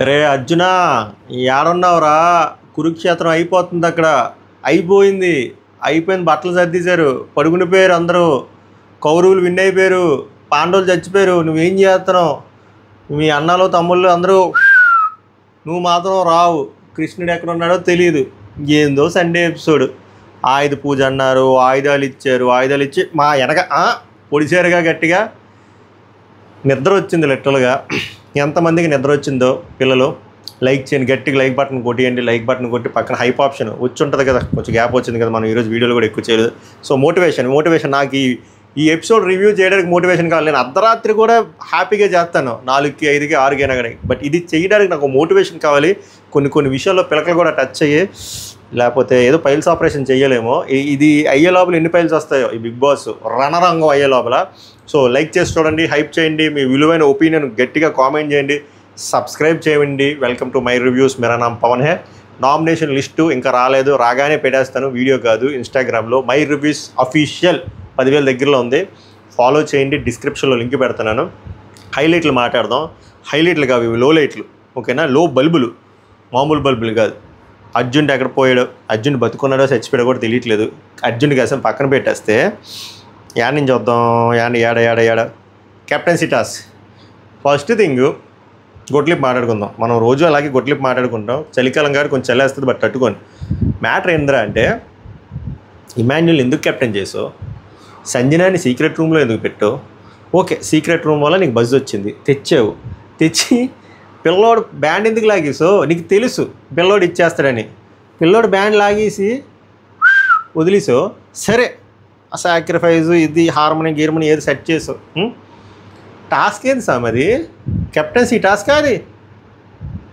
రే అర్జున, ఏడున్నావురా? కురుక్షేత్రం అయిపోతుంది అక్కడ. అయిపోయింది. బట్టలు సర్దేశారు, పడుకునిపోయారు అందరూ. కౌరవులు విన్ అయిపోయారు, పాండవులు చచ్చిపోయారు. నువ్వేం చేస్తున్నావు? మీ అన్నలు తమ్ముళ్ళు అందరూ, నువ్వు మాత్రం రావు. కృష్ణుడు ఎక్కడ ఉన్నాడో తెలియదు. ఏందో సండే ఎపిసోడ్. ఆయుధ పూజ అన్నారు, ఆయుధాలు ఇచ్చి మా వెనక పొడిచారుగా గట్టిగా. నిద్ర వచ్చింది లిటరల్గా. ఎంతమందికి నిద్ర వచ్చిందో పిల్లలు లైక్ చేయండి, గట్టిగా లైక్ బటన్ కొట్టియండి. లైక్ బటన్ కొట్టి పక్కన హైప్ ఆప్షన్ వచ్చి ఉంటుంది కదా, కొంచెం గ్యాప్ వచ్చింది కదా, మనం ఈరోజు వీడియోలు కూడా ఎక్కువ చేయలేదు. సో మోటివేషన్ నాకు ఈ ఎపిసోడ్ రివ్యూ చేయడానికి మోటివేషన్ కావాలి. నేను అర్ధరాత్రి కూడా హ్యాపీగా చేస్తాను, 4కి 5కి 6కి అయినా కానీ. బట్ ఇది చేయడానికి నాకు మోటివేషన్ కావాలి. కొన్ని విషయాల్లో పిలకలు కూడా టచ్ అయ్యి, లేకపోతే ఏదో పైల్స్ ఆపరేషన్ చేయలేమో. ఇది అయ్యే లోపల ఎన్ని పైల్స్ వస్తాయో ఈ బిగ్ బాస్ రణరంగం అయ్యే లోపల. సో లైక్ చేసి చూడండి, హైప్ చేయండి, మీ విలువైన ఒపీనియన్ గట్టిగా కామెంట్ చేయండి, సబ్స్క్రైబ్ చేయండి. Welcome to my reviews. మేరా నామ్ పవన్ హే. నామినేషన్ లిస్టు ఇంకా రాలేదు, రాగానే పెట్టేస్తాను. వీడియో కాదు, ఇన్స్టాగ్రామ్లో మై రివ్యూస్ అఫీషియల్ 10,000 దగ్గరలో ఉంది. ఫాలో చేయండి, డిస్క్రిప్షన్లో లింక్ పెడతాను. హైలైట్లు మాట్లాడదాం. హైలైట్లు కావు ఇవి, లో లైట్లు, ఓకేనా? లో బల్బులు, మామూలు బల్బులు కాదు. అర్జున్ ఎక్కడ పోయాడు, అర్జున్ బతుకున్నాడో చచ్చిపోయాడో కూడా తెలియట్లేదు. అర్జున్కి అసలు పక్కన పెట్టేస్తే యాడ్ నుంచి వద్దాం. ఏడ కెప్టెన్సీ టాస్క్. ఫస్ట్ థింగ్ గొట్లిప్ మాట్లాడుకుందాం. మనం రోజు అలాగే గొట్లిప్ మాట్లాడుకుంటాం. చలికాలం గారు కొంచెం చల్లేస్తుంది, బట్ తట్టుకోండి. మ్యాటర్ ఏంద్రా అంటే, ఇమాన్యుల్ ఎందుకు కెప్టెన్ చేసావు? సంజనాని సీక్రెట్ రూమ్లో ఎందుకు పెట్టావు? ఓకే, సీక్రెట్ రూమ్ వల్ల నీకు బజ్ వచ్చింది, తెచ్చి పిల్లోడు బ్యాండ్ ఎందుకు లాగేసావు? నీకు తెలుసు పిల్లోడు ఇచ్చేస్తాడని. పిల్లోడు బ్యాండ్ లాగేసి వదిలేసావు. సరే, సాక్రిఫైజ్ ఇది హార్మోని గీర్మోని ఏది సెట్ చేసావు. టాస్క్ ఏంది సార్ అది? కెప్టెన్సీ టాస్కా? అది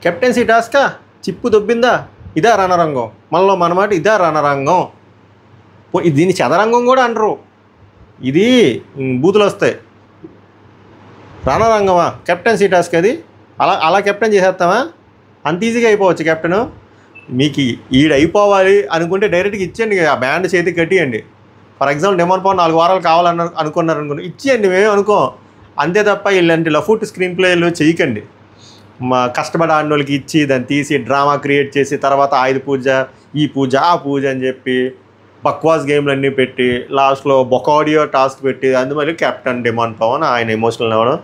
కెప్టెన్సీ టాస్కా? చిప్పు దొబ్బిందా? ఇదా రణరంగం? మనలో మనమాట ఇదా రణరంగం? దీన్ని చదరంగం కూడా అంటారు. ఇది బూతులు వస్తాయి. రణరంగమా కెప్టెన్సీ టాస్క్? అది అలా కెప్టెన్ చేసేస్తామా? అంత ఈజీగా అయిపోవచ్చు కెప్టెను. మీకు అయిపోవాలి అనుకుంటే డైరెక్ట్గా ఇచ్చేయండి, ఆ బ్యాండ్ చేతికి కట్టియండి. ఫర్ ఎగ్జాంపుల్ డిమాండ్ పవర్ 4 వారాలు అనుకున్నారనుకోండి, ఇచ్చేయండి, మేమే అనుకోం. అంతే తప్ప ఇలాంటి లఫూట్ స్క్రీన్ ప్లేలు చేయకండి. మా కష్టపడి ఆడిన వాళ్ళకి ఇచ్చి దాన్ని తీసి డ్రామా క్రియేట్ చేసి తర్వాత ఆయుధ పూజ, ఈ పూజ, ఆ పూజ అని చెప్పి బక్వాస్ గేమ్లు అన్నీ పెట్టి లాస్ట్లో బొకాడియో టాస్క్ పెట్టి అందువల్ల కెప్టెన్ డిమాండ్ పవన్ ఆయన ఎమోషనల్ అవ్వడం.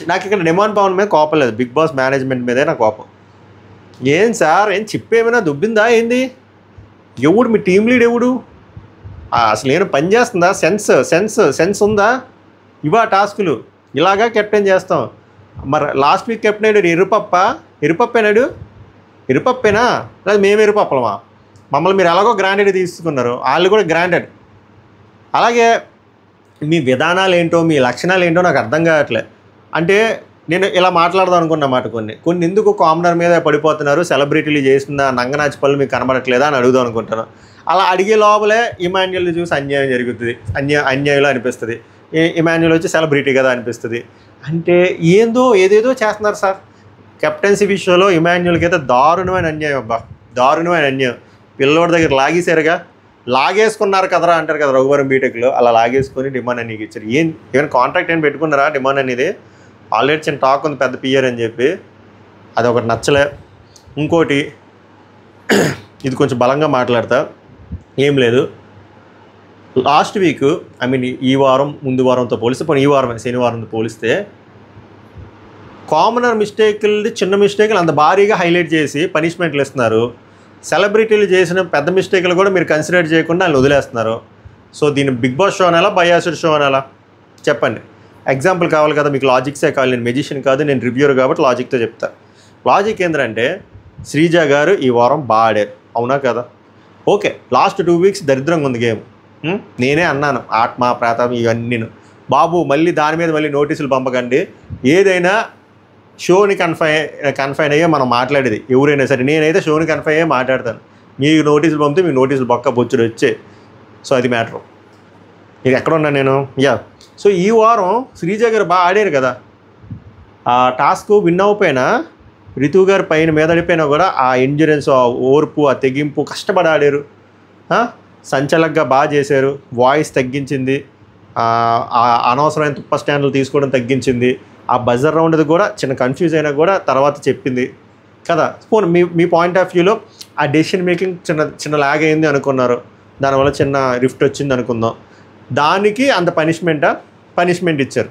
నాకు ఇక్కడ డిమాండ్ పవన్ మీద కోపం లేదు, బిగ్ బాస్ మేనేజ్మెంట్ మీదే నా కోపం. ఏం సార్, ఏం చిప్పేమైనా దుబ్బిందా ఏంది? ఎవడు మీ టీం లీడ్? ఎవడు అసలు నేను పని చేస్తుందా? సెన్స్ ఉందా? ఇవా టాస్కులు? ఇలాగా కెప్టెన్ చేస్తాం. మరి లాస్ట్ వీక్ కెప్టెన్ అయ్యాడు ఎరుపప్పేనా? లేదా మేము ఎరుపప్పలమా? మమ్మల్ని మీరు ఎలాగో గ్రాంటెడ్ తీసుకున్నారు, వాళ్ళు కూడా గ్రాంటెడ్. అలాగే మీ విధానాలు ఏంటో, మీ లక్షణాలు ఏంటో నాకు అర్థం కావట్లేదు. అంటే నేను ఇలా మాట్లాడదాం అనుకున్న మాట కొన్ని ఎందుకు కామనర్ మీద పడిపోతున్నారు, సెలబ్రిటీలు చేసిన నంగనాచి పనులు మీకు కనబడట్లేదా అని అడుగుదాం అనుకుంటాను. అలా అడిగే లోపలే ఇమాన్యుల్ చూసి అన్యాయం జరుగుతుంది, అన్యాయంలో అనిపిస్తుంది. ఇమాన్యుల్ వచ్చి సెలబ్రిటీ కదా అనిపిస్తుంది. అంటే ఏదేదో చేస్తున్నారు సార్. కెప్టెన్సీ విషయంలో ఇమాన్యుల్కి అయితే దారుణమైన అన్యాయం. దారుణమైన అన్యాయం. పిల్లోడి దగ్గర లాగేసుకున్నారు కదరా అంటారు కదా రఘువరం బీటెక్లో, అలా లాగేసుకొని డిమాండ్ అని ఇచ్చారు. ఈవెన్ కాంట్రాక్ట్ ఏం పెట్టుకున్నారా డిమాండ్ అనేది? ఆల్రెడీ చిన్న టాక్ ఉంది పెద్ద పియర్ అని చెప్పి, అది ఒకటి నచ్చలే. ఇంకోటి, ఇది కొంచెం బలంగా మాట్లాడతా, ఏం లేదు. లాస్ట్ వీక్ ఈ వారం ముందు వారంతో పోలిస్తే, ఈ వారమే శనివారంతో పోలిస్తే కామనర్ మిస్టేక్లది చిన్న మిస్టేక్లు అంత భారీగా హైలైట్ చేసి పనిష్మెంట్లు ఇస్తున్నారు. సెలబ్రిటీలు చేసిన పెద్ద మిస్టేక్లు కూడా మీరు కన్సిడర్ చేయకుండా వాళ్ళు వదిలేస్తున్నారు. సో దీన్ని బిగ్ బాస్ షో అనాలా, బయాసిడ్ షో అనాలా? చెప్పండి. ఎగ్జాంపుల్ కావాలి కదా మీకు, లాజిక్సే కావాలి. నేను మెజిషియన్ కాదు, నేను రివ్యూర్ కాబట్టి లాజిక్తో చెప్తా. లాజిక్ ఏంటంటే, శ్రీజ గారు ఈ వారం బాగా ఆడారు, అవునా కదా? ఓకే, లాస్ట్ 2 వీక్స్ దరిద్రంగా ఉంది గేమ్. నేనే అన్నాను, ఆత్మ ప్రాతం ఇవన్నీ. బాబు మళ్ళీ దాని మీద మళ్ళీ నోటీసులు పంపకండి. ఏదైనా షోని కన్ఫైన్ అయ్యే మనం మాట్లాడేది, ఎవరైనా సరే. నేనైతే షోని కన్ఫైన్ అయ్యే మాట్లాడతాను. మీకు నోటీసులు పంపితే మీకు నోటీసులు బొచ్చుడు వచ్చే. సో అది మ్యాటరు. ఇది ఎక్కడ ఉన్నాను నేను? సో ఈ వారం శ్రీజ గారు బాగా ఆడారు కదా. ఆ టాస్క్ విన్ అవ్వకపోయినా, రితు గారు పైన మీద అడిపోయినా కూడా ఆ ఎండ్యూరెన్స్, ఆ ఓర్పు, ఆ తెగింపు, కష్టపడి ఆడారు. సంచలకంగా బాగా చేశారు. వాయిస్ తగ్గించింది, అనవసరమైన తుప్ప స్టాండ్లు తీసుకోవడం తగ్గించింది. ఆ బజర్ రౌండ్ది కూడా చిన్న కన్ఫ్యూజ్ అయినా కూడా తర్వాత చెప్పింది కదా. పోనీ మీ పాయింట్ ఆఫ్ వ్యూలో ఆ డెసిషన్ మేకింగ్ చిన్న లాగ్ అయింది అనుకున్నారు, దానివల్ల చిన్న రిఫ్ట్ వచ్చింది అనుకుందాం, దానికి అంత పనిష్మెంట్ ఇచ్చారు.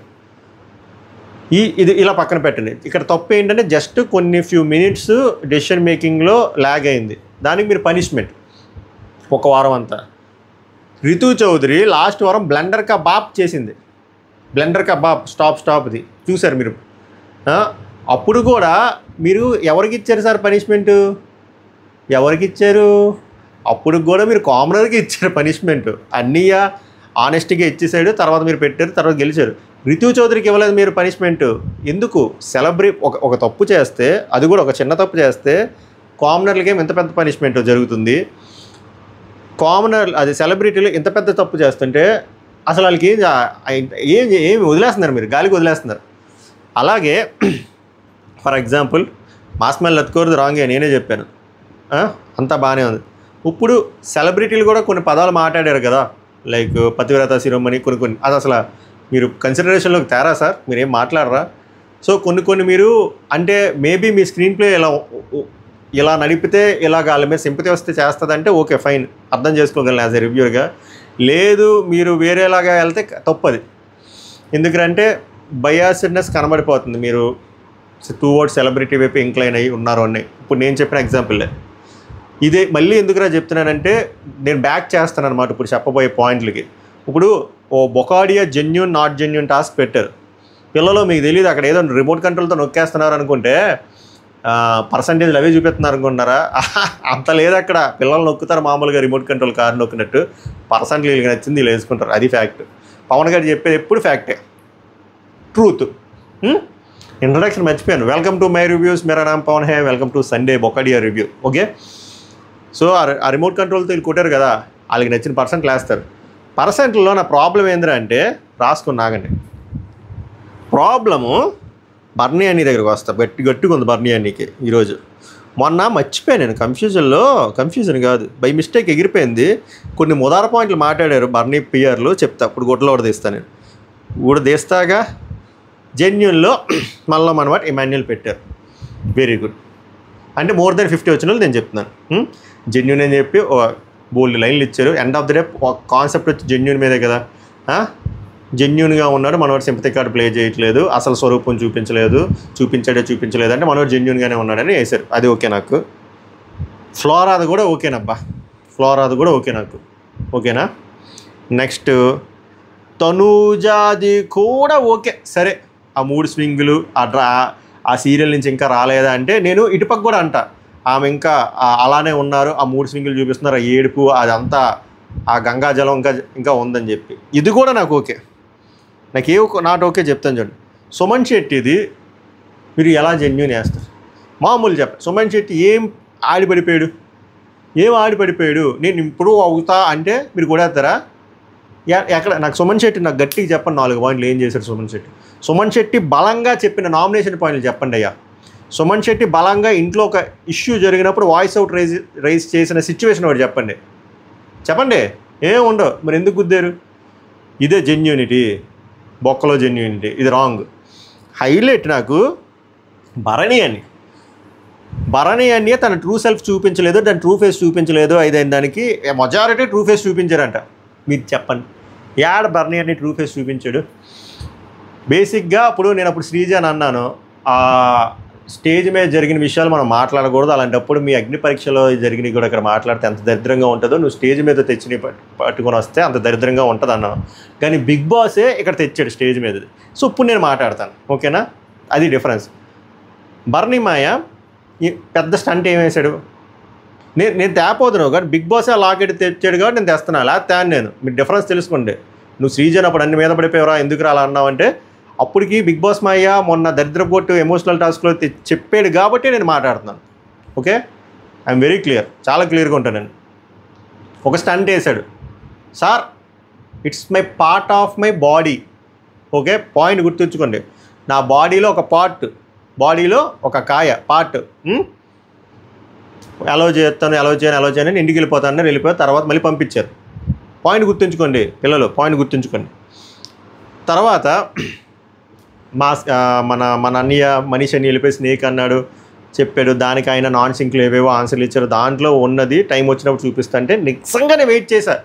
ఇది ఇలా పక్కన పెట్టండి. ఇక్కడ తప్పు ఏంటంటే జస్ట్ కొన్ని ఫ్యూ మినిట్స్ డెసిషన్ మేకింగ్లో లాగ్ అయింది, దానికి మీరు పనిష్మెంట్ ఒక వారం అంతా. రితు చౌదరి లాస్ట్ వారం బ్లెండర్ కబాబ్ చేసింది. బ్లెండర్ కబాబ్ స్టాప్ది చూసారు మీరు. అప్పుడు కూడా మీరు ఎవరికి ఇచ్చారు సార్ పనిష్మెంటు? ఎవరికి ఇచ్చారు? అప్పుడు కూడా మీరు కామనర్కి ఇచ్చారు పనిష్మెంట్. అన్నయ్య ఆనెస్ట్గా ఇచ్చేసాడు, తర్వాత మీరు పెట్టారు, తర్వాత గెలిచారు. రితు చౌదరికి ఇవ్వలేదు మీరు పనిష్మెంట్. ఎందుకు? ఒక తప్పు చేస్తే, అది కూడా ఒక చిన్న తప్పు చేస్తే కామనర్లకి ఎంత పెద్ద పనిష్మెంట్ జరుగుతుంది. అది సెలబ్రిటీలు ఇంత పెద్ద తప్పు చేస్తుంటే అసలు వాళ్ళకి ఏమి వదిలేస్తున్నారు, మీరు గాలికి వదిలేస్తున్నారు. అలాగే ఫర్ ఎగ్జాంపుల్ మాస్మెల్ లత్కోర్ది రాంగే, నేనే చెప్పాను, అంతా బాగానే ఉంది. ఇప్పుడు సెలబ్రిటీలు కూడా కొన్ని పదాలు మాట్లాడారు కదా, లైక్ పతివ్రత శిరోమణి కొన్ని అది అసలు మీరు కన్సిడరేషన్లోకి తేరా సార్? మీరేం మాట్లాడరా? సో కొన్ని మీరు అంటే మేబీ మీ స్క్రీన్ ప్లే ఇలా నడిపితే ఇలాగ వాళ్ళ మీద సింపతి వస్తే చేస్తుందంటే ఓకే ఫైన్, అర్థం చేసుకోగలను యాజ్ ఎ రివ్యూర్గా. లేదు మీరు వేరేలాగా వెళ్తే తప్పది. ఎందుకంటే బయాసిడ్నెస్ కనబడిపోతుంది, మీరు టువర్డ్స్ సెలబ్రిటీ వైపు ఇంక్లైన్ అయ్యి ఉన్నారు అని. ఇప్పుడు నేను చెప్పిన ఎగ్జాంపుల్లే ఇదే. మళ్ళీ ఎందుకురా చెప్తున్నానంటే నేను బ్యాక్ చేస్తాను అనమాట ఇప్పుడు చెప్పబోయే పాయింట్లకి. ఇప్పుడు Bokadia genuine not genuine task పెట్టారు పిల్లలు, మీకు తెలియదు అక్కడ ఏదో రిమోట్ కంట్రోల్తో నొక్కేస్తున్నారు అనుకుంటే పర్సంటేజ్లు అవే చూపిస్తున్నారు అనుకుంటున్నారా? అంత లేదు అక్కడ. పిల్లలు నొక్కుతారు మామూలుగా రిమోట్ కంట్రోల్ కారు నొక్కినట్టు, పర్సంటేజ్ వీళ్ళకి నచ్చింది వీళ్ళు వేసుకుంటారు, అది ఫ్యాక్ట్. పవన్ గారు చెప్పేది ఎప్పుడు ఫ్యాక్టే, ట్రూత్. ఇంట్రడక్షన్ మర్చిపోయాను. వెల్కమ్ టు మై రివ్యూస్, మేరా నామ్ పవన్ హే, welcome to Sunday Bokadia review. Okay, so ఆ రిమోట్ కంట్రోల్తో వీళ్ళు కొట్టారు కదా, వాళ్ళకి నచ్చిన పర్సెంట్లు వేస్తారు. పర్సెంట్లో నా ప్రాబ్లం ఏంద్రా అంటే, రాసుకున్నాగండి ప్రాబ్లము బర్నీ అన్నీ దగ్గరకు వస్తా. గట్టిగా ఉంది బర్నీ అన్నీకి ఈరోజు. మొన్న మర్చిపోయాను నేను కన్ఫ్యూజన్ కాదు, బై మిస్టేక్ ఎగిరిపోయింది. కొన్ని ముదార పాయింట్లు మాట్లాడారు బర్నీ పియర్లు, చెప్తా ఇప్పుడు గుడ్డలో కూడా తీస్తాను నేను. కూడా తీస్తాగా జెన్యూన్లో మళ్ళీ మనమాట ఇమాన్యుయల్ పెట్టారు, వెరీ గుడ్. అంటే మోర్ దెన్ 50 వచ్చిన వాళ్ళు నేను చెప్తున్నాను. జెన్యూన్ అని చెప్పి బోల్డ్ లైన్లు ఇచ్చారు. End of the day concept వచ్చి జెన్యూన్ మీదే కదా. జెన్యూన్గా ఉన్నాడు మనవాడు, సింపతి కార్డు ప్లే చేయట్లేదు, అసలు స్వరూపం చూపించలేదు అంటే మనవాడు జెన్యూన్గానే ఉన్నాడని వేశారు. అది ఓకే నాకు. ఫ్లోరాది కూడా ఓకేనబ్బా, ఫ్లోరాది కూడా ఓకే నాకు. ఓకేనా? నెక్స్ట్ తనూజాది కూడా ఓకే, సరే. ఆ 3 స్వింగులు ఆ సీరియల్ నుంచి ఇంకా రాలేదా అంటే నేను ఇటుపక్క కూడా అంట, ఆమె ఇంకా అలానే ఉన్నారు, ఆ 3 స్వింగులు చూపిస్తున్నారు, ఆ ఏడుపు అదంతా ఆ గంగాజలం ఇంకా ఉందని చెప్పి. ఇది కూడా నాకు ఓకే. నాట్ ఓకే చెప్తాను చూడండి. సుమన్ శెట్టిది మీరు ఎలా జెన్యూన్ వేస్తారు? మామూలు చెప్పండి. సుమన్ శెట్టి ఏం ఆడిపడిపోయాడు? నేను ఇంప్రూవ్ అవుతా అంటే మీరు కొడేస్తారా? ఎక్కడ? నాకు సుమన్ శెట్టి నాకు గట్టిగా చెప్పండి 4 పాయింట్లు ఏం చేశాడు సుమన్ శెట్టి బలంగా చెప్పిన నామినేషన్ పాయింట్లు చెప్పండి అయ్యా. సుమన్ శెట్టి బలంగా ఇంట్లో ఒక ఇష్యూ జరిగినప్పుడు వాయిస్ అవుట్ రైజ్ చేసిన సిచ్యువేషన్ ఒకటి చెప్పండి. ఏం ఉండవు, మరి ఎందుకు గుద్దారు? ఇదే జెన్యూనిటీ, బొక్కలో జెన్యూనిటీ. ఇది రాంగ్. హైలైట్ నాకు భరణి అని తన ట్రూ సెల్ఫ్ చూపించలేదు, దాని ట్రూ ఫేస్ చూపించలేదు. ఐదైన దానికి మెజారిటీ ట్రూ ఫేస్ చూపించారంట. మీరు చెప్పండి, యాడ్ భరణి అని ట్రూ ఫేస్ చూపించాడు? బేసిక్గా నేను శ్రీజ అని అన్నాను, ఆ స్టేజ్ మీద జరిగిన విషయాలు మనం మాట్లాడకూడదు, అలాంటప్పుడు మీ అగ్ని పరీక్షలో జరిగినవి కూడా ఇక్కడ మాట్లాడితే ఎంత దరిద్రంగా ఉంటుందో, నువ్వు స్టేజ్ మీద తెచ్చి పట్టుకొని వస్తే అంత దరిద్రంగా ఉంటుంది అన్నాను. కానీ బిగ్ బాసే ఇక్కడ తెచ్చాడు స్టేజ్ మీద. సో ఇప్పుడు నేను మాట్లాడతాను, ఓకేనా? అది డిఫరెన్స్. భరణి మాయ పెద్ద స్టంట్ ఏం వేసాడు? నేను తేపోతున్నావు కానీ బిగ్ బాసే లాకెట్ తెచ్చాడు కాబట్టి నేను తెస్తున్నా, లేకపోతే నేను. మీరు డిఫరెన్స్ తెలుసుకోండి. నువ్వు శ్రీజన్ అప్పుడు అన్ని మీద పడిపోయావరా, ఎందుకు అలా అన్నావంటే అప్పటికి బిగ్ బాస్ మాయ మొన్న దరిద్రపోటు ఎమోషనల్ టాస్క్లో చెప్పాడు కాబట్టి నేను మాట్లాడుతున్నాను. ఓకే, ఐఎమ్ వెరీ క్లియర్, చాలా క్లియర్గా ఉంటాను నేను. ఒక స్టంట్ వేసాడు sir, it's my part of my body. Okay, point గుర్తుంచుకోండి. నా బాడీలో ఒక పార్ట్, బాడీలో ఒక పార్ట్. అలౌ చేయను ఇంటికి వెళ్ళిపోతాను తర్వాత మళ్ళీ పంపించారు. పాయింట్ గుర్తుంచుకోండి పిల్లలు, పాయింట్ గుర్తుంచుకోండి. తర్వాత మా మన మన అన్నయ్య మనీష్ అని వెళ్ళిపోయి స్నేక్ అన్నాడు, చెప్పాడు. దానికి ఆయన నాన్ సింక్లో ఏవేవో ఆన్సర్లు ఇచ్చారు. దాంట్లో ఉన్నది టైం వచ్చినప్పుడు చూపిస్తా అంటే నిజంగానే వెయిట్ చేశా.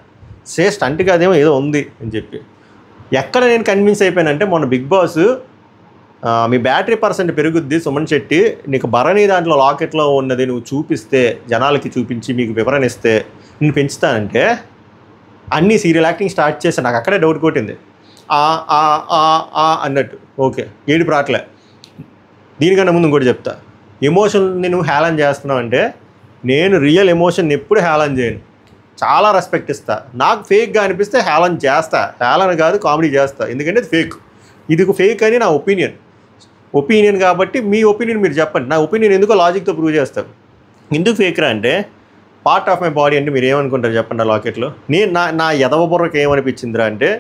స్టంట్ కాదేమో ఏదో ఉంది అని చెప్పి. ఎక్కడ నేను కన్విన్స్ అయిపోయానంటే మొన్న బిగ్ బాస్ మీ బ్యాటరీ పర్సెంట్ పెరుగుద్ది సుమన్ శెట్టి, నీకు భరణి దాంట్లో లాకెట్లో ఉన్నది నువ్వు చూపిస్తే, జనాలకి చూపించి మీకు వివరణ ఇస్తే నేను పెంచుతానంటే అన్నీ సీరియల్ యాక్టింగ్ స్టార్ట్ చేశాను. నాకు అక్కడే డౌట్ కొట్టింది. అన్నట్టు ఓకే ఏడుపు రాట్లే. దీనికన్నా ముందు ఇంకోటి చెప్తా, ఎమోషన్ని నువ్వు హేళన చేస్తున్నావు అంటే నేను రియల్ ఎమోషన్ ఎప్పుడు హేళన చేయను, చాలా రెస్పెక్ట్ ఇస్తా. నాకు ఫేక్గా అనిపిస్తే హేళన చేస్తా, హేళన కాదు కామెడీ చేస్తా, ఎందుకంటే అది ఫేక్. ఇది ఫేక్ అని నా ఒపీనియన్ కాబట్టి మీ ఒపీనియన్ మీరు చెప్పండి. నా ఒపీనియన్ ఎందుకో లాజిక్తో ప్రూవ్ చేస్తారు. ఎందుకు ఫేక్ రా అంటే పార్ట్ ఆఫ్ మై బాడీ అంటే మీరు ఏమనుకుంటారు చెప్పండి. ఆ లాకెట్లో నేను నా ఎదవ బుర్రకి ఏమనిపించిందిరా అంటే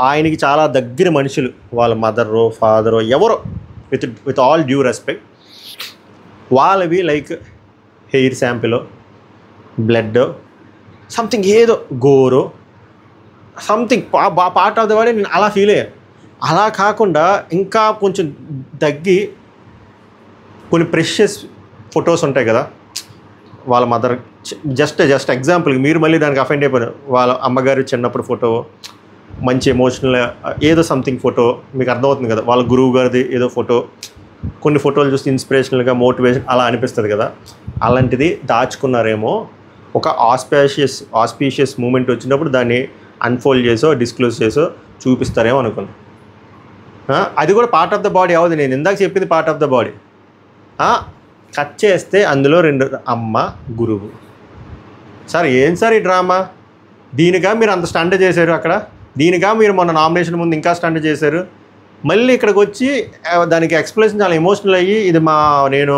ఆయనకి చాలా దగ్గర మనుషులు, వాళ్ళ మదరో ఫాదరో ఎవరో, విత్ ఆల్ డ్యూ రెస్పెక్ట్, వాళ్ళవి లైక్ హెయిర్ శాంపిలో బ్లడ్ సంథింగ్ ఏదో గోరో something part of the body నేను అలా ఫీల్ అయ్యాను. అలా కాకుండా ఇంకా కొంచెం తగ్గి కొన్ని ప్రెషియస్ ఫొటోస్ ఉంటాయి కదా వాళ్ళ మదర్, జస్ట్ ఎగ్జాంపుల్కి మీరు మళ్ళీ దానికి అఫెండ్ అయిపోయినారు. వాళ్ళ అమ్మగారు చిన్నప్పుడు ఫోటో, మంచి ఎమోషనల్ ఏదో సంథింగ్ ఫోటో, మీకు అర్థమవుతుంది కదా. వాళ్ళ గురువు గారిది ఏదో ఫోటో, కొన్ని ఫోటోలు చూస్తే ఇన్స్పిరేషనల్గా మోటివేషన్ అలా అనిపిస్తుంది కదా. అలాంటిది దాచుకున్నారేమో. ఒక ఆస్పీషియస్ మూమెంట్ వచ్చినప్పుడు దాన్ని అన్ఫోల్డ్ చేసో డిస్క్లోజ్ చేసో చూపిస్తారేమో అనుకున్నాను. అది కూడా పార్ట్ ఆఫ్ ద బాడీ అవ్వదు. నేను ఇందాక చెప్పింది part of the body. Cut చేస్తే అందులో 2 అమ్మ గురువు. సార్ ఏం సార్ ఈ డ్రామా? దీనిగా మీరు అంత స్టంట్ చేశారు అక్కడ, దీనిగా మీరు మొన్న నామినేషన్ ముందు ఇంకా స్టంట్ చేశారు. మళ్ళీ ఇక్కడికి వచ్చి దానికి ఎక్స్ప్లెనేషన్ చాలా ఎమోషనల్ అయ్యి ఇది నేను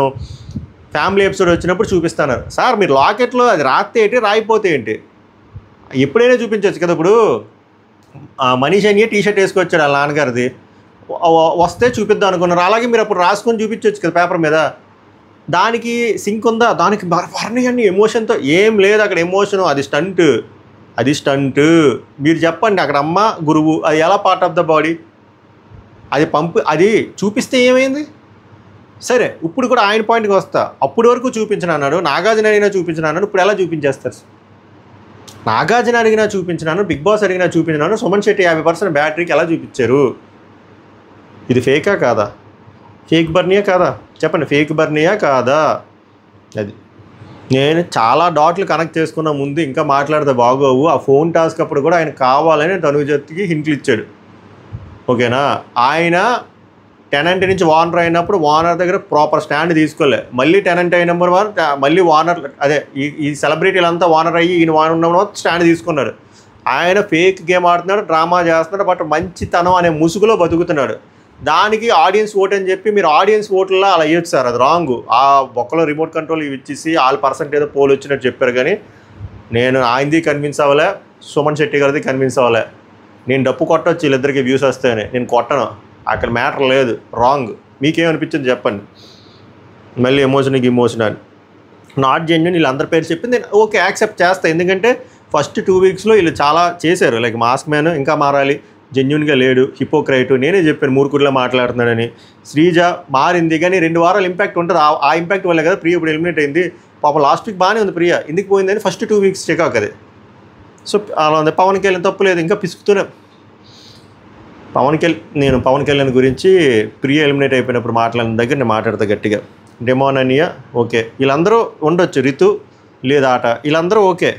ఫ్యామిలీ ఎపిసోడ్ వచ్చినప్పుడు చూపిస్తాను. సార్ మీరు లాకెట్లో అది రాస్తే ఏంటి రాయిపోతే ఏంటి, ఎప్పుడైనా చూపించవచ్చు కదా. ఇప్పుడు మనీష్ అని టీషర్ట్ వేసుకొచ్చాడు వాళ్ళ నాన్నగారిది, వస్తే చూపిద్దాం అనుకున్నారు. అలాగే మీరు అప్పుడు రాసుకొని చూపించవచ్చు కదా పేపర్ మీద. దానికి సింక్ ఉందా? దానికి వర్ణి అన్ని ఎమోషన్తో ఏం లేదు అక్కడ. ఎమోషను అది స్టంట్. మీరు చెప్పండి అక్కడ అమ్మ గురువు అది ఎలా పార్ట్ ఆఫ్ ద బాడీ? అది చూపిస్తే ఏమైంది? సరే ఇప్పుడు కూడా ఆయన పాయింట్కి వస్తా. అప్పటి వరకు చూపించిన అన్నాడు, నాగార్జున అడిగినా చూపించిన అన్నాడు, ఇప్పుడు ఎలా చూపించేస్తారు? నాగార్జున అడిగినా చూపించినాను, బిగ్ బాస్ అడిగినా చూపించినాను, సుమన్ శెట్టి 50% బ్యాటరీకి ఎలా చూపించారు? ఇది ఫేకా కాదా? ఫేక్ బర్నీయా కాదా? చెప్పండి, ఫేక్ బర్నీయా కాదా? అది నేను చాలా డాట్లు కనెక్ట్ చేసుకున్న ముందు ఇంకా మాట్లాడితే బాగోవు. ఆ ఫోన్ టాస్క్ అప్పుడు కూడా ఆయన కావాలని తనుజకి హింట్లు ఇచ్చాడు. ఓకేనా? ఆయన టెనెంట్ నుంచి వార్నర్ అయినప్పుడు వార్నర్ దగ్గర ప్రాపర్ స్టాండ్ తీసుకోలే. మళ్ళీ టెనెంట్ అయిన నెంబర్ 1 మళ్ళీ వార్నర్ అదే ఈ సెలబ్రిటీలంతా వార్నర్ అయ్యి ఈయన వార్నర్ ఉన్నప్పుడు స్టాండ్ తీసుకున్నాడు. ఆయన ఫేక్ గేమ్ ఆడుతున్నాడు, డ్రామా చేస్తున్నాడు, బట్ మంచితనం అనే ముసుగులో బతుకుతున్నాడు. దానికి ఆడియన్స్ ఓట్ అని చెప్పి మీరు ఆడియన్స్ ఓట్లలో అలా వేయచ్చు సార్, అది రాంగు. ఆ ఒక్కలో రిమోట్ కంట్రోల్ ఇచ్చేసి 6% ఏదో పోల్ వచ్చినట్టు చెప్పారు. కానీ నేను ఆయనది కన్విన్స్ అవ్వలే, సుమన్ శెట్టి గారిది కన్విన్స్ అవ్వలే. నేను డప్పు కొట్టవచ్చు వీళ్ళిద్దరికి వ్యూస్ వస్తాయని, నేను కొట్టను. అక్కడ మ్యాటర్ లేదు, రాంగ్. మీకేమనిపించింది చెప్పండి. మళ్ళీ ఎమోషన్ అని నాట్ జెన్యూన్ వీళ్ళందరి పేరు చెప్పింది నేను ఓకే యాక్సెప్ట్ చేస్తాను. ఎందుకంటే ఫస్ట్ 2 వీక్స్లో వీళ్ళు చాలా చేశారు. లైక్ మాస్క్ మ్యాన్ ఇంకా మారాలి, జెన్యూన్గా లేడు, హిపోక్రైటు, నేనే చెప్పాను మూర్ఖుడిలా మాట్లాడుతున్నాడని. శ్రీజ మారింది కానీ 2 వారాలు ఇంపాక్ట్ ఉంటుంది. ఆ ఇంపాక్ట్ వల్ల కదా ప్రియ ఇప్పుడు ఎలిమినేట్ అయింది. పాపం లాస్ట్ వీక్ బాగానే ఉంది ప్రియ, ఎందుకు పోయిందని ఫస్ట్ 2 వీక్స్ చెకాక్ అది. సో అలా ఉంది. పవన్ కళ్యాణ్ తప్పు లేదు, ఇంకా పిసుకుతూనే పవన్ కళ్యాణ్ గురించి ప్రియ ఎలిమినేట్ అయిపోయినప్పుడు మాట్లాడిన దగ్గర నేను మాట్లాడతా గట్టిగా. డెమోన్ అనియా ఓకే, వీళ్ళందరూ ఉండొచ్చు, రితు లేదా ఆట వీళ్ళందరూ ఓకే.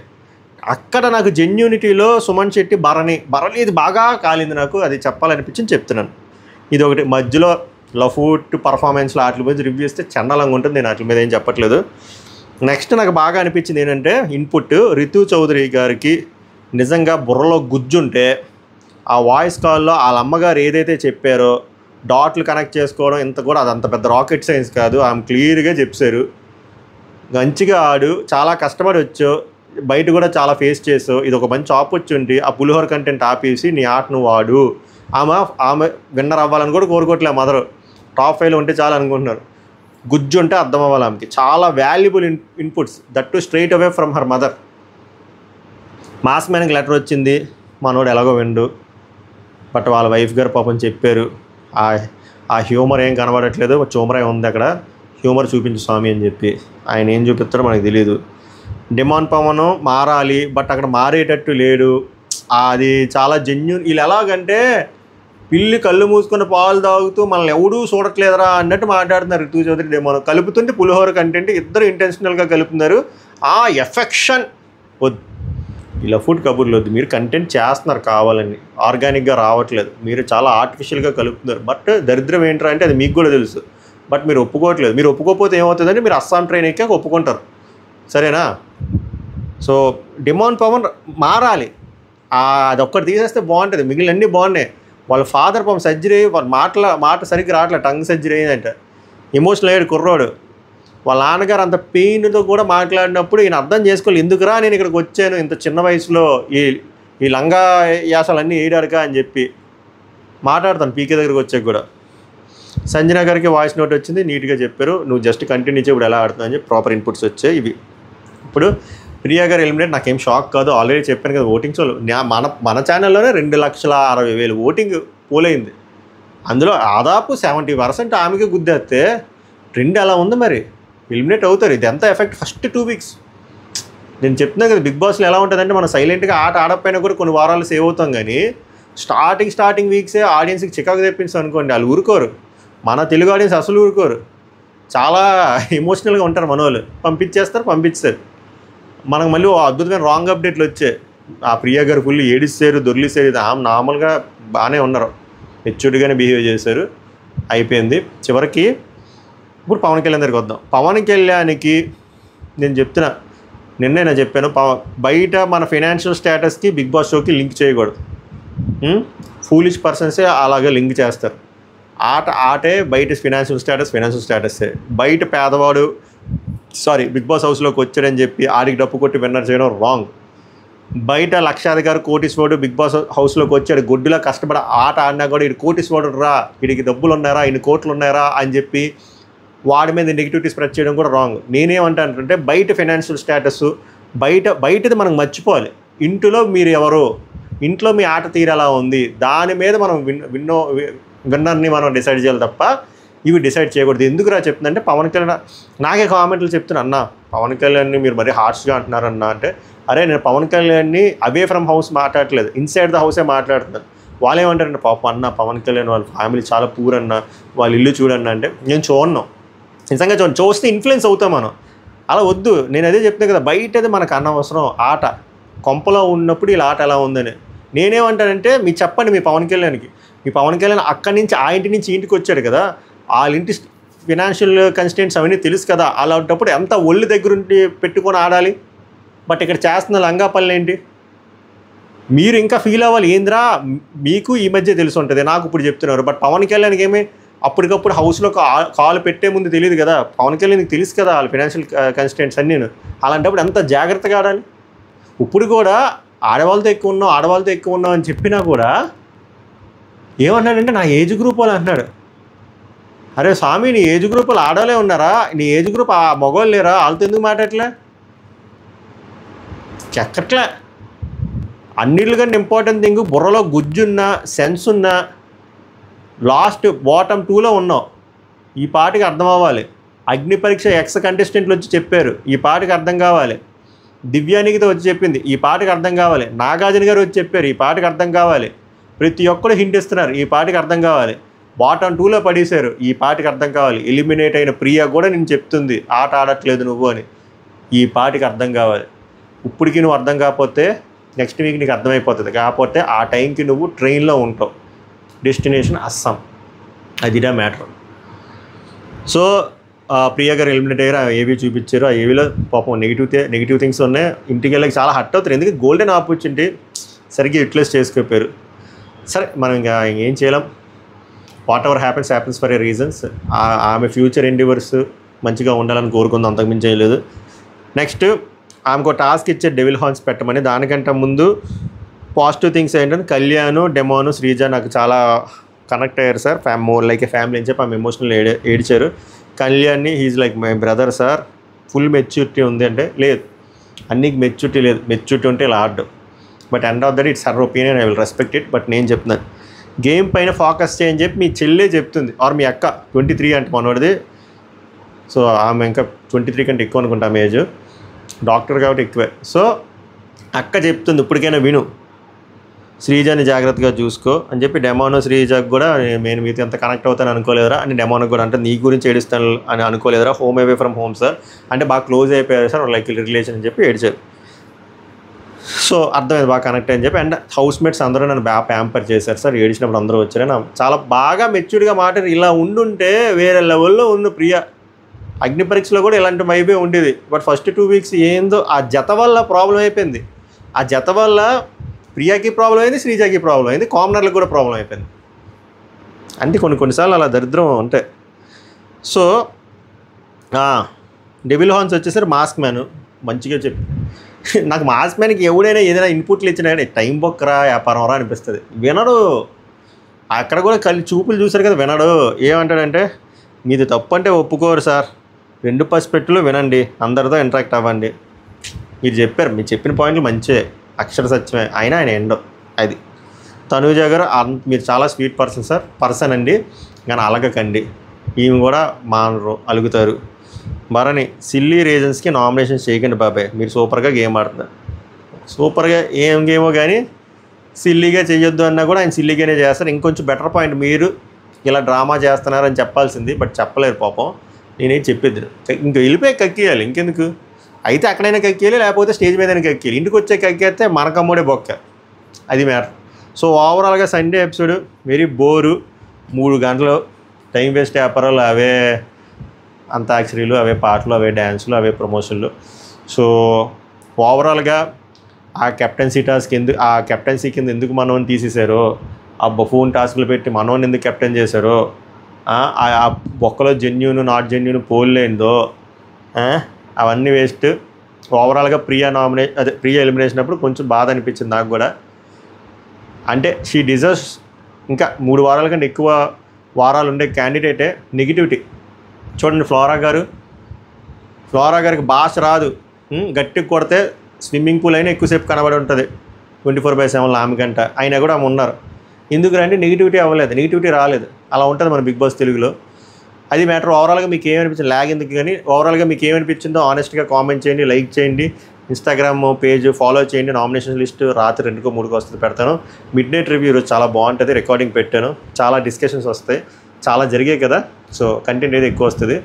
అక్కడ నాకు జెన్యూనిటీలో సుమన్ శెట్టి భరణి ఇది బాగా కాలింది నాకు, అది చెప్పాలనిపించింది చెప్తున్నాను. ఇది ఒకటి. మధ్యలో లఫూట్ పర్ఫార్మెన్స్లో వాటి మీద రివ్యూ ఇస్తే చండాలంగా ఉంటుంది, నేను వాటి మీద ఏం చెప్పట్లేదు. నెక్స్ట్ నాకు బాగా అనిపించింది ఏంటంటే ఇన్పుట్ రితు చౌదరి గారికి నిజంగా బుర్రలో గుజ్జుంటే ఆ వాయిస్ కాల్లో వాళ్ళ అమ్మగారు ఏదైతే చెప్పారో డాట్లు కనెక్ట్ చేసుకోవడం ఇంత కూడా అదంత పెద్ద రాకెట్ సైన్స్ కాదు, ఆమె క్లియర్గా చెప్పారు. మంచిగా ఆడు, చాలా కష్టపడి వచ్చో, బయట కూడా చాలా ఫేస్ చేసావు, ఇది ఒక మంచి ఆపర్చునిటీ. ఆ పులిహోర కంటెంట్ ఆపేసి నీ ఆట నువ్వు ఆడు. ఆమె విన్నర్ అవ్వాలని కూడా కోరుకోవట్లే, మదర్ టాప్ 5లో ఉంటే చాలా అనుకుంటున్నారు. గుజ్జు ఉంటే అర్థం అవ్వాలి ఆమెకి. చాలా valuable inputs, that too straight away from her mother. Mass మ్యాన్కి లెటర్ వచ్చింది, మనోడు ఎలాగో విండు, బట్ వాళ్ళ వైఫ్ గారు పాపం చెప్పారు, ఆ ఆ హ్యూమర్ ఏం కనబడట్లేదు, చోమరా ఉంది అక్కడ, హ్యూమర్ చూపించు స్వామి అని చెప్పి. ఆయన ఏం చూపిస్తారో మనకు తెలియదు. డిమాండ్ పవన్ మారాలి, బట్ అక్కడ మారేటట్టు లేడు. అది చాలా జెన్యూన్. వీళ్ళు ఎలాగంటే పిల్లి కళ్ళు మూసుకుని పాలు తాగుతూ మనల్ని ఎవడూ చూడట్లేదురా అన్నట్టు మాట్లాడుతున్నారు రితు చౌదరి డిమాండ్. కలుపుతుంటే పులిహోర కంటెంట్, ఇద్దరు ఇంటెన్షనల్గా కలుపుతున్నారు. ఆ ఎఫెక్షన్ వద్దు, ఇలా ఫుడ్ కబుర్లు వద్దు. మీరు కంటెంట్ చేస్తున్నారు కావాలని, ఆర్గానిక్గా రావట్లేదు, మీరు చాలా ఆర్టిఫిషియల్గా కలుపుతున్నారు. బట్ దరిద్రం ఏంట్రా అంటే అది మీకు కూడా తెలుసు, బట్ మీరు ఒప్పుకోవట్లేదు. మీరు ఒప్పుకోకపోతే ఏమవుతుందంటే మీరు అస్సాం ట్రైన్ ఎక్కాక ఒప్పుకుంటారు, సరేనా? సో డిమాండ్ పవన్ మారాలి, అదొక్కటి తీసేస్తే బాగుంటుంది, మిగిలిన అన్నీ బాగున్నాయి. వాళ్ళ ఫాదర్ పాపం సర్జరీ, వాళ్ళ మాట సరిగ్గా రావట్లేదు, టంగ్ సర్జరీ అయిందంటే, ఎమోషనల్ అయ్యాడు కుర్రోడు. వాళ్ళ నాన్నగారు అంత పెయిన్తో కూడా మాట్లాడినప్పుడు ఈయన అర్థం చేసుకోవాలి, ఎందుకురా నేను ఇక్కడికి వచ్చాను ఇంత చిన్న వయసులో ఈ లంగా యాసలన్నీ వేయడారుగా అని చెప్పి మాట్లాడతాను. పీకే దగ్గరికి వచ్చాక కూడా సంజన గారికి వాయిస్ నోట్ వచ్చింది, నీట్గా చెప్పారు, నువ్వు జస్ట్ కంటిన్యూ చేయి, ఇప్పుడు ఎలా ఆడుతున్నావు అని చెప్పి ప్రాపర్ ఇన్పుట్స్ వచ్చాయి. ఇవి ఇప్పుడు ప్రియా గారు ఎలిమినేట్ నాకేం షాక్ కాదు, ఆల్రెడీ చెప్పాను కదా. ఓటింగ్స్ మన ఛానల్లోనే 2,60,60,000 ఓటింగ్ పోలైంది. అందులో దాదాపు 70% ఆమెకి గుద్దేస్తే 2 అలా ఉంది. మరి ఎలిమినేట్ అవుతారు. ఇది ఎంత ఎఫెక్ట్ ఫస్ట్ 2 వీక్స్. నేను చెప్తున్నాను కదా, బిగ్ బాస్లో ఎలా ఉంటుందంటే మనం సైలెంట్గా ఆట ఆడకపోయినా కూడా కొన్ని వారాలు సేవ్ అవుతాం, కానీ స్టార్టింగ్ వీక్సే ఆడియన్స్కి చికాకు తెప్పించాం అనుకోండి, వాళ్ళు ఊరుకోరు. మన తెలుగు ఆడియన్స్ అసలు ఊరుకోరు, చాలా ఎమోషనల్గా ఉంటారు మన వాళ్ళు. పంపించేస్తారు. మనకు మళ్ళీ అద్భుతమైన రాంగ్ అప్డేట్లు వచ్చాయి. ఆ ప్రియా గారు ఫుల్ ఏడిస్తారు, దొర్లిస్తారు. ఇది నార్మల్గా బాగానే ఉన్నారు, మెచ్యూర్డ్గానే బిహేవ్ చేశారు, అయిపోయింది. చివరికి ఇప్పుడు పవన్ కళ్యాణ్ దగ్గరికి వద్దాం. పవన్ కళ్యాణ్కి నేను చెప్తున్నా, నిన్నే చెప్పాను, బయట మన ఫైనాన్షియల్ స్టేటస్కి బిగ్ బాస్ షోకి లింక్ చేయకూడదు. ఫూలిష్ పర్సన్సే అలాగే లింక్ చేస్తారు. ఆటే బయట ఫైనాన్షియల్ స్టేటస్సే. బయట పేదవాడు బిగ్ బాస్ హౌస్లోకి వచ్చాడని చెప్పి ఆడికి డప్పు కొట్టి విన్నర్ చేయడం రాంగ్. బయట లక్షాధికారి కోటీశ్వరుడు బిగ్ బాస్ హౌస్లోకి వచ్చాడు, గుడ్డులా కష్టపడి ఆట ఆడినా కూడా ఇది కోటీశ్వరుడు రా, వీడికి డబ్బులు ఉన్నారా, ఇన్ని కోట్లు ఉన్నారా అని చెప్పి వాడి మీద నెగిటివిటీ స్ప్రెడ్ చేయడం కూడా రాంగ్. నేనేమంటానంటే బయట ఫైనాన్షియల్ స్టేటస్ బయటది మనం మర్చిపోవాలి. ఇంట్లో మీరు ఎవరు, ఇంట్లో మీ ఆట తీరు ఎలా ఉంది, దాని మీద మనం విన్నర్ని మనం డిసైడ్ చేయాలి తప్ప ఇవి డిసైడ్ చేయకూడదు. ఎందుకురా చెప్తుందంటే పవన్ కళ్యాణ్ నాకే కామెంట్లు చెప్తున్నా, అన్న పవన్ కళ్యాణ్ని మీరు మరీ హార్ష్గా అంటున్నారన్న అంటే, అరే నేను పవన్ కళ్యాణ్ని అవే ఫ్రమ్ హౌస్ మాట్లాడట్లేదు, ఇన్సైడ్ ద హౌసే మాట్లాడుతున్నాను. వాళ్ళు ఏమంటారంటే పాపం అన్న పవన్ కళ్యాణ్ వాళ్ళ ఫ్యామిలీ చాలా పూర్ అన్న, వాళ్ళ ఇల్లు చూడన్న అంటే నేను చూడను, నిజంగా చూస్తే ఇన్ఫ్లుయెన్స్ అవుతాం మనం. అలా వద్దు. నేను అదే చెప్తాను కదా, బయటది మనకు అనవసరం. ఆట కొంపలో ఉన్నప్పుడు ఇలా ఆట ఎలా ఉందని నేనేమంటానంటే, మీరు చెప్పండి మీ పవన్ కళ్యాణ్ అక్కడి నుంచి ఆ ఇంటి నుంచి ఇంటికి వచ్చాడు కదా, వాళ్ళ ఇంటి ఫినాన్షియల్ కన్స్టెంట్స్ అవన్నీ తెలుసు కదా, అలాంటప్పుడు ఎంత ఒళ్ళు దగ్గరుండి పెట్టుకొని ఆడాలి. బట్ ఇక్కడ చేస్తున్న లంగాపల్లి ఏంటి, మీరు ఇంకా ఫీల్ అవ్వాలి. ఏంద్రా మీకు ఈ మధ్య తెలిసి ఉంటుంది, నాకు ఇప్పుడు చెప్తున్నారు. బట్ పవన్ కళ్యాణ్కి ఏమి అప్పటికప్పుడు హౌస్లో కాలు పెట్టే ముందు తెలియదు కదా, పవన్ కళ్యాణ్కి తెలుసు కదా వాళ్ళ ఫినాన్షియల్ కన్స్టెంట్స్ అన్నీ. అలాంటప్పుడు ఎంత జాగ్రత్తగా ఆడాలి. ఇప్పుడు కూడా ఆడవాళ్ళతో ఎక్కువ ఉన్నాం అని చెప్పినా కూడా ఏమన్నాడంటే నా ఏజ్ గ్రూప్ వాళ్ళు అంటున్నాడు. అరే స్వామి, నీ ఏజ్ గ్రూప్ వాళ్ళు ఆడవాళ్ళే ఉన్నారా, నీ ఏజ్ గ్రూప్ ఆ మగవాళ్ళు లేరా, వాళ్ళతో ఎందుకు మాట్లాడట్లే? చెక్కట్లే. అన్నిటికన్నా ఇంపార్టెంట్ థింగ్, బుర్రలో గుజ్జున్నా సెన్స్ ఉన్నా లాస్ట్ బాటమ్ 2లో ఉన్నావు, ఈ పాటికి అర్థం అవ్వాలి. అగ్ని పరీక్ష ఎక్స్ కంటెస్టెంట్లు వచ్చి చెప్పారు, ఈ పాటికి అర్థం కావాలి. దివ్యానికితో వచ్చి చెప్పింది, ఈ పాటికి అర్థం కావాలి. నాగార్జున గారు వచ్చి చెప్పారు, ఈ పాటికి అర్థం కావాలి. ప్రతి ఒక్కరు హింట్ ఇస్తున్నారు, ఈ పాటికి అర్థం కావాలి. బాటమ్ 2లో పడేశారు, ఈ పాటికి అర్థం కావాలి. ఎలిమినేట్ అయిన ప్రియా కూడా నేను చెప్తుంది ఆట ఆడట్లేదు నువ్వు అని, ఈ పాటికి అర్థం కావాలి. ఇప్పటికి నువ్వు అర్థం కాకపోతే నెక్స్ట్ వీక్ నీకు అర్థమైపోతుంది. కాకపోతే ఆ టైంకి నువ్వు ట్రైన్లో ఉంటావు, డెస్టినేషన్ అస్సాం, అదిడా మ్యాటర్. సో ప్రియా గారు ఎలిమినేట్ అయ్యారు, ఆ ఏవీ చూపించారు. ఆ ఏవీలో పాపం నెగిటివ్ థింగ్స్ ఉన్నాయి. ఇంటికి వెళ్ళకి చాలా హర్ట్ అవుతారు, ఎందుకంటే గోల్డెన్ ఆపర్చునిటీ సరిగ్గా యూటిలైజ్ చేసుకోపోయారు. సరే మనం ఇంకా ఏం చేయలేం, what ever happens for a reasons. ఆమె ఫ్యూచర్ ఎండివర్స్ మంచిగా ఉండాలని కోరుకుంది, అంతకుమించి చేయలేదు. నెక్స్ట్ ఆమెకు టాస్క్ ఇచ్చే డెవిల్ హార్న్స్ పెట్టమని. దానికంటే ముందు పాజిటివ్ థింగ్స్ ఏంటంటే కళ్యాణ్, డెమోను, శ్రీజ నాకు చాలా కనెక్ట్ అయ్యారు sir, more like a family అని చెప్పి ఆమె ఎమోషనల్ ఏడ్చారు. కళ్యాణ్ని he's like my brother sir, full maturity ఉంది అంటే లేదు, అన్నికి మెచ్యూరిటీ లేదు. మెచ్యూరిటీ ఉంటే ఇలా ఆడడం. But end of that it's her opinion, I will respect it. But నేను చెప్తున్నాను గేమ్ పైన ఫోకస్ చేయని చెప్పి మీ చెల్లే చెప్తుంది, ఆర్ మీ అక్క. 23 అంటే మనోడిది. సో ఆమె ఇంకా 23 కంటే ఎక్కువ అనుకుంటా ఆమె ఏజ్, డాక్టర్ కాబట్టి ఎక్కువే. సో అక్క చెప్తుంది ఇప్పటికైనా విను, శ్రీజాని జాగ్రత్తగా చూసుకో అని చెప్పి. డెమోనో శ్రీజాకి కూడా నేను మీతో ఎంత కనెక్ట్ అవుతాను అనుకోలేదురా అని డెమోనోకి కూడా అంటే నీ గురించి ఏడుస్తాను అని అనుకోలేదురా, home away from home sir అంటే బాగా క్లోజ్ అయిపోయారు సార్ లైక్ రిలేషన్ అని చెప్పి ఏడ్చారు. సో అర్థమైంది బాగా కనెక్ట్ అని చెప్పి. అండ్ హౌస్ మేట్స్ అందరూ నన్ను బాగా ప్యాంపర్ చేశారు సార్, ఏడిచినప్పుడు అందరూ వచ్చారు. నా చాలా బాగా మెచ్యూర్డ్గా మాట ఇలా ఉండుంటే వేరే లెవెల్లో ఉంది ప్రియ. అగ్ని పరీక్షలో కూడా ఇలాంటి వైబే ఉండేది. బట్ ఫస్ట్ 2 వీక్స్ ఏందో ఆ జత వల్ల ప్రాబ్లం అయిపోయింది. ఆ జత వల్ల ప్రియాకి ప్రాబ్లం అయింది, శ్రీజాకి ప్రాబ్లం అయింది, కామనర్లకు కూడా ప్రాబ్లం అయిపోయింది. అంటే కొన్నిసార్లు అలా దరిద్రం ఉంటాయి. సో డెవిల్ హార్న్స్ వచ్చేసరి మాస్క్ మ్యాన్ మంచిగా చెప్పి నాకు మాస్క్ మ్యాన్కి ఎవడైనా ఏదైనా ఇన్పుట్లు ఇచ్చినా కానీ టైం బొక్కరా వ్యాపారం రా అనిపిస్తుంది. వినడు. అక్కడ కూడా చూపులు చూశారు కదా, వినడు. ఏమంటాడంటే మీది తప్పు అంటే ఒప్పుకోరు సార్, 2 పర్స్పెక్టివ్లో వినండి, అందరితో ఇంటరాక్ట్ అవ్వండి. మీరు చెప్పారు, మీరు చెప్పిన పాయింట్లు మంచివే, అక్షర సత్యమే, అయినా ఆయన ఎండో అది. తనూజ గారు మీరు చాలా స్వీట్ పర్సన్ అండి, కానీ అలగకండి, ఈమె కూడా మానరు అలుగుతారు. భరణి సిల్లీ రీజన్స్కి నామినేషన్స్ చేయకండి బాబాయ్, మీరు సూపర్గా గేమ్ ఆడుతున్నారు. సూపర్గా ఏం గేమో కానీ సిల్లీగా చేయొద్దు అన్నా కూడా ఆయన సిల్లీగానే చేస్తారు. ఇంకొంచెం బెటర్ పాయింట్, మీరు ఇలా డ్రామా చేస్తున్నారని చెప్పాల్సింది, బట్ చెప్పలేరు పాపం. నేనేం చెప్పేది ఇంక వెళ్ళిపోయి కక్కియాలి, ఇంకెందుకు అయితే అక్కడైనా కక్కియాలి, లేకపోతే స్టేజ్ మీదైనా కక్కియాలి. ఇంటికి వచ్చే కక్కేస్తే మనకమ్ముడే బొక్క, అది మ్యాటర్. సో ఓవరాల్గా సండే ఎపిసోడ్ వెరీ బోరు, 3 గంటలు టైం వేస్ట్ వ్యాపారాలు, అవే అంతాక్షరీలు, అవే పాటలు, అవే డ్యాన్సులు, అవే ప్రమోషన్లు. సో ఓవరాల్గా ఆ కెప్టెన్సీ కింద ఎందుకు మనోని తీసేశారో, ఆ బఫూన్ టాస్క్లు పెట్టి మనోని ఎందుకు కెప్టెన్ చేశారో, ఆ బొక్కలో జెన్యూన్ నాట్ జెన్యూన్ పోలేందో అవన్నీ వేస్ట్. ఓవరాల్గా ప్రియా ఎలిమినేషన్ అప్పుడు కొంచెం బాధ అనిపించింది నాకు కూడా. అంటే షీ డిజర్వ్స్ ఇంకా 3 వారాల కంటే ఎక్కువ వారాలు ఉండే క్యాండిడేటే. నెగిటివిటీ చూడండి, ఫ్లోరా గారికి భాష రాదు, గట్టిగా కొడితే స్విమ్మింగ్ పూల్ అయినా ఎక్కువసేపు కనబడి ఉంటుంది 24/7 ఆమె గంట, అయినా కూడా ఆమె ఉన్నారు. ఎందుకంటే నెగిటివిటీ అవ్వలేదు, నెగిటివిటీ రాలేదు. అలా ఉంటుంది మన బిగ్ బాస్ తెలుగులో, అది మ్యాటర్. ఓవరాల్గా మీకు ఏమనిపించింది లాగ్ ఎందుకు కానీ, ఓవరాల్గా మీకు ఏమనిపించిందో ఆనెస్ట్గా కామెంట్ చేయండి, లైక్ చేయండి, ఇన్స్టాగ్రామ్ పేజ్ ఫాలో చేయండి. నామినేషన్ లిస్ట్ రాత్రి 2కో 3కో వస్తుంది, పెడతాను. మిడ్ నైట్ రివ్యూ ఈరోజు చాలా బాగుంటుంది, రికార్డింగ్ పెట్టాను, చాలా డిస్కషన్స్ వస్తాయి, చాలా జరిగాయి కదా. సో కంటెంట్ ఏది ఎక్కువ వస్తుంది.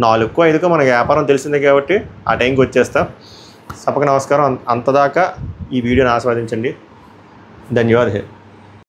4కో 5కో మనకి వ్యాపారం తెలిసిందే కాబట్టి ఆ టైంకి వచ్చేస్తా. సభకు నమస్కారం. అంతదాకా ఈ వీడియోని ఆస్వాదించండి. ధన్యవాదాలు.